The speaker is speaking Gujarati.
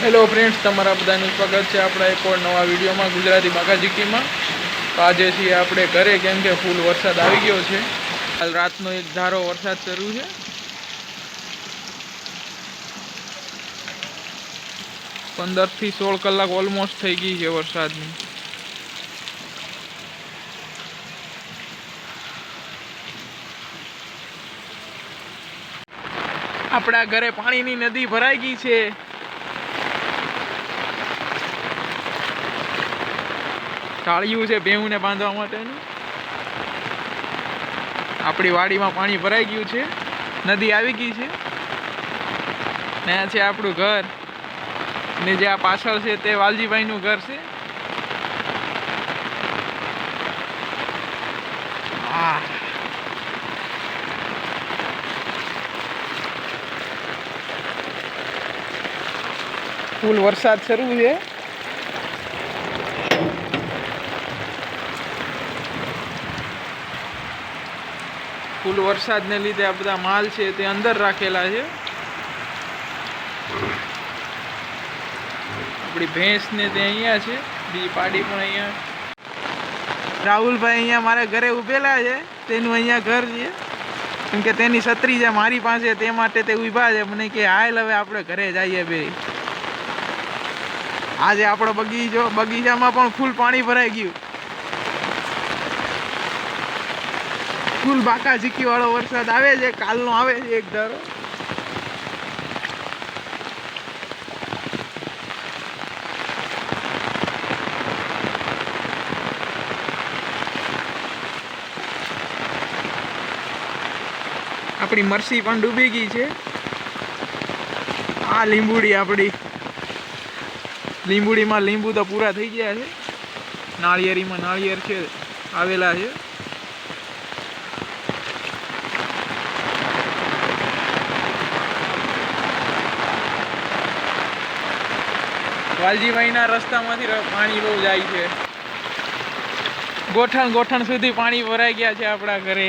હેલો ફ્રેન્ડ્સ, તમારા બધાનું સ્વાગત છે આપણા એક ઓર નવા વિડીયોમાં ગુજરાતી બાકાજીકીમાં। તો આજે છીએ આપણે ઘરે, કેમ કે ફૂલ વરસાદ આવી ગયો છે। કાલ રાતનો એક ધારો વરસાદ શરૂ છે। 15 થી 16 કલાક ઓલમોસ્ટ થઈ ગઈ છે વરસાદની। આપણા ઘરે પાણીની નદી ભરાઈ ગઈ છે। ટાળિયું છે ભેહુંને બાંધવા માટેનું। આપણી વાડીમાં પાણી ભરાઈ ગયું છે, નદી આવી ગઈ છે ને આ છે આપણું ઘર ને જે આ પાછળ છે તે વાલજીભાઈનું ઘર છે। આ ફૂલ વરસાદ શરૂ છે। ફૂલ વરસાદને લીધે આ બધા માલ છે તે અંદર રાખેલા છે। આપણી ભેંસ ને તે અહીંયા છે, બીજી પાડી પણ અહીંયા। રાહુલભાઈ અહીંયા મારા ઘરે ઊભેલા છે, તેનું અહીંયા ઘર છે, કેમ કે તેની છત્રી છે મારી પાસે, તે માટે તે ઊભા છે। મને કે હાલ હવે આપણે ઘરે જઈએ બે। આજે આપણો બગીચામાં પણ ફૂલ પાણી ભરાઈ ગયું। ફૂલ બાકાઝીકી વાળો વરસાદ આવે છે, કાલનો આવે છે એક ધારો। આપણી મરસી પણ ડૂબી ગઈ છે। આ લીંબુડી, આપણી લીંબુડીમાં લીંબુ તો પૂરા થઈ ગયા છે। નાળિયેરીમાં નાળિયેર છે આવેલા છે। વાલજીભાઈના રસ્તામાંથી પાણી બહુ જાય છે। ગોઠણ સુધી પાણી ભરાઈ ગયા છે આપણા ઘરે।